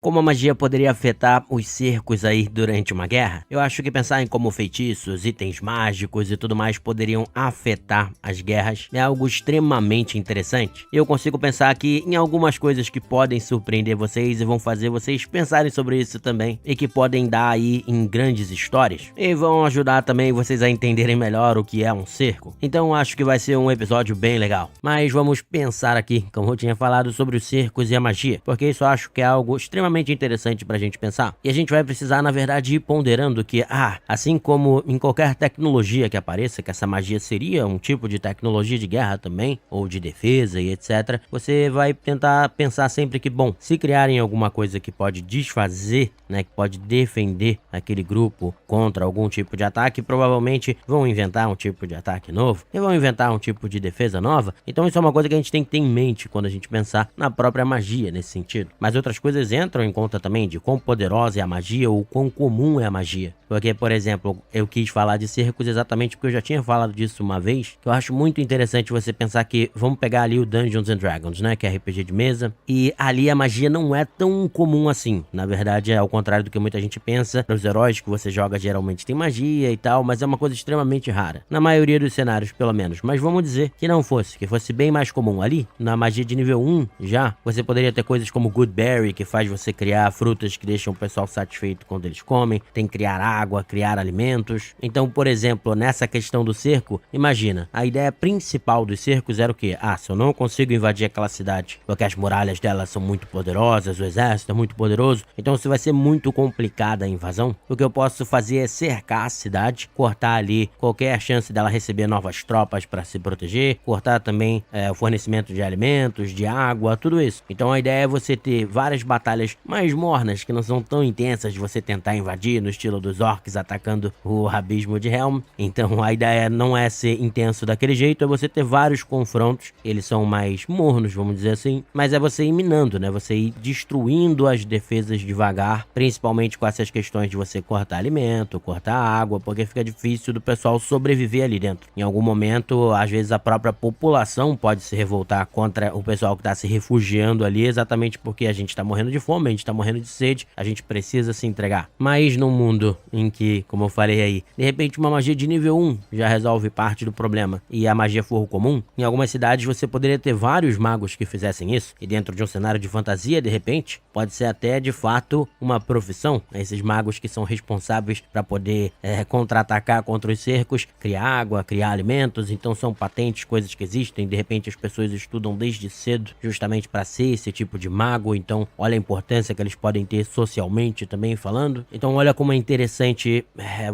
Como a magia poderia afetar os cercos aí durante uma guerra? Eu acho que pensar em como feitiços, itens mágicos e tudo mais poderiam afetar as guerras é algo extremamente interessante. Eu consigo pensar aqui em algumas coisas que podem surpreender vocês e vão fazer vocês pensarem sobre isso também e que podem dar aí em grandes histórias e vão ajudar também vocês a entenderem melhor o que é um cerco. Então acho que vai ser um episódio bem legal. Mas vamos pensar aqui, como eu tinha falado, sobre os cercos e a magia, porque isso eu acho que é algo extremamente interessante pra gente pensar. E a gente vai precisar, na verdade, ir ponderando que, assim como em qualquer tecnologia que apareça, que essa magia seria um tipo de tecnologia de guerra também, ou de defesa e etc, você vai tentar pensar sempre que, bom, se criarem alguma coisa que pode desfazer, né, que pode defender aquele grupo contra algum tipo de ataque, provavelmente vão inventar um tipo de ataque novo e vão inventar um tipo de defesa nova. Então isso é uma coisa que a gente tem que ter em mente quando a gente pensar na própria magia nesse sentido. Mas outras coisas entram em conta também de quão poderosa é a magia ou quão comum é a magia. Porque, por exemplo, eu quis falar de cercos exatamente porque eu já tinha falado disso uma vez, que eu acho muito interessante você pensar que, vamos pegar ali o Dungeons and Dragons, né, que é RPG de mesa, e ali a magia não é tão comum assim. Na verdade, é ao contrário do que muita gente pensa. Os heróis que você joga geralmente tem magia e tal, mas é uma coisa extremamente rara. Na maioria dos cenários, pelo menos. Mas vamos dizer que não fosse, que fosse bem mais comum ali. Na magia de nível 1, já, você poderia ter coisas como Good Berry, que faz você criar frutas que deixam o pessoal satisfeito quando eles comem, tem que criar água, criar alimentos. Então, por exemplo, nessa questão do cerco, imagina, a ideia principal dos cercos era o quê? Se eu não consigo invadir aquela cidade, porque as muralhas dela são muito poderosas, o exército é muito poderoso, então se vai ser muito complicada a invasão, o que eu posso fazer é cercar a cidade, cortar ali qualquer chance dela receber novas tropas para se proteger, cortar também o fornecimento de alimentos, de água, tudo isso. Então a ideia é você ter várias batalhas mais mornas, que não são tão intensas de você tentar invadir no estilo dos orcs atacando o abismo de Helm. Então a ideia não é ser intenso daquele jeito, é você ter vários confrontos, eles são mais mornos, vamos dizer assim, mas é você ir minando, né, você ir destruindo as defesas devagar, principalmente com essas questões de você cortar alimento, cortar água, porque fica difícil do pessoal sobreviver ali dentro. Em algum momento, às vezes a própria população pode se revoltar contra o pessoal que tá se refugiando ali, exatamente porque a gente tá morrendo de fome, a gente tá morrendo de sede, a gente precisa se entregar. Mas num mundo em que, como eu falei aí, de repente uma magia de nível 1 já resolve parte do problema e a magia for o comum, em algumas cidades você poderia ter vários magos que fizessem isso, e dentro de um cenário de fantasia, de repente, pode ser até de fato uma profissão, esses magos que são responsáveis para poder contra-atacar contra os cercos, criar água, criar alimentos, então são patentes, coisas que existem, de repente as pessoas estudam desde cedo justamente para ser esse tipo de mago, então olha a importância que eles podem ter socialmente também falando. Então olha como é interessante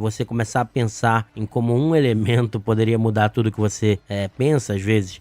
você começar a pensar em como um elemento poderia mudar tudo que você pensa às vezes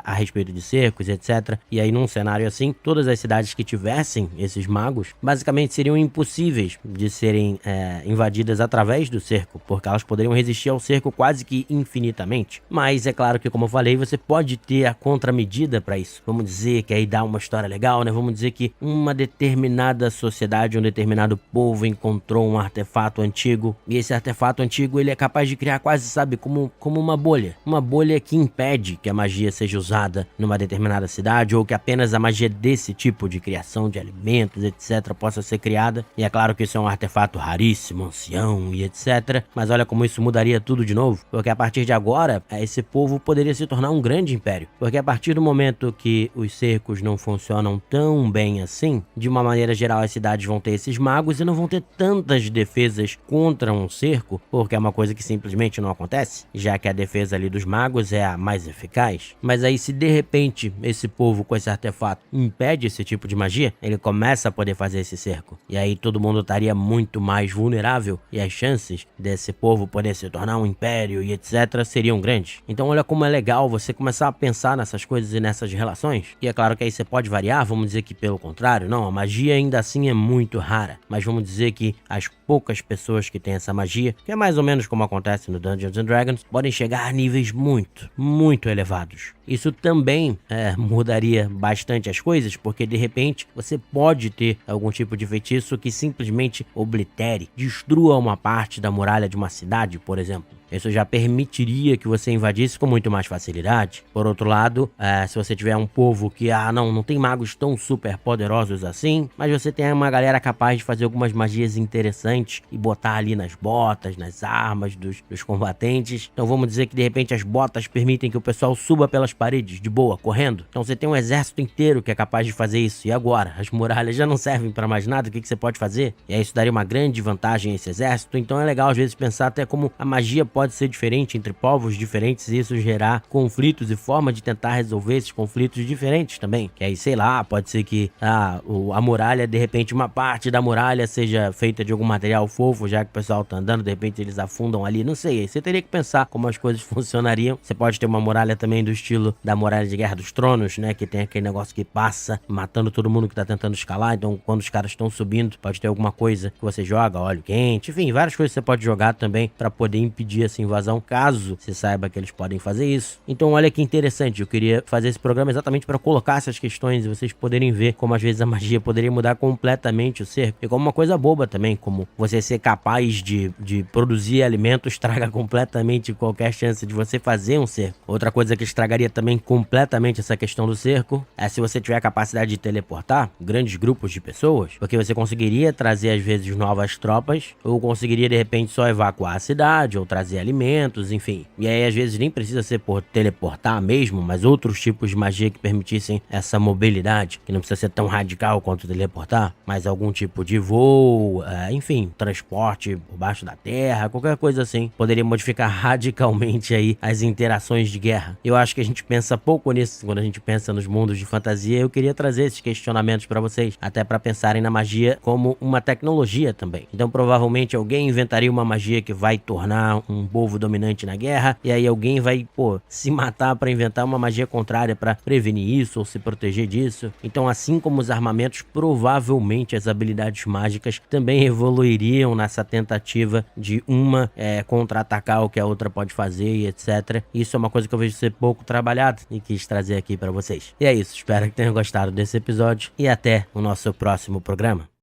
a respeito de cercos, etc. E aí num cenário assim, todas as cidades que tivessem esses magos, basicamente seriam impossíveis de serem invadidas através do cerco, porque elas poderiam resistir ao cerco quase que infinitamente. Mas é claro que, como eu falei, você pode ter a contramedida para isso. Vamos dizer que aí dá uma história legal, né? Vamos dizer que uma determinada sociedade, um determinado povo encontrou um artefato antigo, e esse artefato antigo ele é capaz de criar quase, sabe, como uma bolha que impede que a magia seja usada numa determinada cidade, ou que apenas a magia desse tipo de criação de alimentos, etc, possa ser criada. E é claro que isso é um artefato raríssimo, ancião e etc, mas olha como isso mudaria tudo de novo, porque a partir de agora esse povo poderia se tornar um grande império, porque a partir do momento que os cercos não funcionam tão bem assim, de uma maneira geral as cidades vão ter esses magos e não vão ter tantas defesas contra um cerco, porque é uma coisa que simplesmente não acontece, já que a defesa ali dos magos é a mais eficaz. Mas aí se de repente esse povo com esse artefato impede esse tipo de magia, ele começa a poder fazer esse cerco, e aí todo mundo estaria muito mais vulnerável, e as chances desse povo poder se tornar um império e etc seriam grandes. Então olha como é legal você começar a pensar nessas coisas e nessas relações. E é claro que aí você pode variar, vamos dizer que pelo contrário, não, a magia ainda assim é muito rara, mas vamos dizer que as poucas pessoas que têm essa magia, que é mais ou menos como acontece no Dungeons and Dragons, podem chegar a níveis muito elevados. Isso também mudaria bastante as coisas, porque de repente você pode ter algum tipo de feitiço que simplesmente oblitere, destrua uma parte da muralha de uma cidade, por exemplo. Isso já permitiria que você invadisse com muito mais facilidade. Por outro lado, se você tiver um povo que, não tem magos tão super poderosos assim, mas você tem uma galera capaz de fazer algumas magias interessantes e botar ali nas botas, nas armas dos combatentes. Então vamos dizer que de repente as botas permitem que o pessoal suba pelas paredes de boa, correndo. Então você tem um exército inteiro que é capaz de fazer isso. E agora? As muralhas já não servem para mais nada, o que você pode fazer? E aí isso daria uma grande vantagem a esse exército. Então é legal às vezes pensar até como a magia pode ser diferente entre povos diferentes e isso gerar conflitos e forma de tentar resolver esses conflitos diferentes também. Que aí, sei lá, pode ser que a muralha, de repente uma parte da muralha seja feita de algum material fofo, já que o pessoal tá andando, de repente eles afundam ali, não sei. Aí você teria que pensar como as coisas funcionariam. Você pode ter uma muralha também do estilo da muralha de Guerra dos Tronos, né, que tem aquele negócio que passa matando todo mundo que tá tentando escalar. Então quando os caras estão subindo, pode ter alguma coisa que você joga, óleo quente, enfim, várias coisas que você pode jogar também pra poder impedir essa invasão, caso você saiba que eles podem fazer isso. Então olha que interessante, eu queria fazer esse programa exatamente para colocar essas questões e vocês poderem ver como às vezes a magia poderia mudar completamente o cerco, e como uma coisa boba também, como você ser capaz de produzir alimentos estraga completamente qualquer chance de você fazer um cerco. Outra coisa que estragaria também completamente essa questão do cerco é se você tiver a capacidade de teleportar grandes grupos de pessoas, porque você conseguiria trazer às vezes novas tropas, ou conseguiria de repente só evacuar a cidade, ou trazer alimentos, enfim. E aí às vezes nem precisa ser por teleportar mesmo, mas outros tipos de magia que permitissem essa mobilidade, que não precisa ser tão radical quanto teleportar, mas algum tipo de voo, enfim, transporte por baixo da terra, qualquer coisa assim, poderia modificar radicalmente aí as interações de guerra. Eu acho que a gente pensa pouco nisso quando a gente pensa nos mundos de fantasia. Eu queria trazer esses questionamentos para vocês, até para pensarem na magia como uma tecnologia também. Então provavelmente alguém inventaria uma magia que vai tornar um povo dominante na guerra, e aí alguém vai, se matar para inventar uma magia contrária para prevenir isso ou se proteger disso. Então, assim como os armamentos, provavelmente as habilidades mágicas também evoluiriam nessa tentativa de uma contra-atacar o que a outra pode fazer e etc. Isso é uma coisa que eu vejo ser pouco trabalhada e quis trazer aqui para vocês. E é isso, espero que tenham gostado desse episódio e até o nosso próximo programa.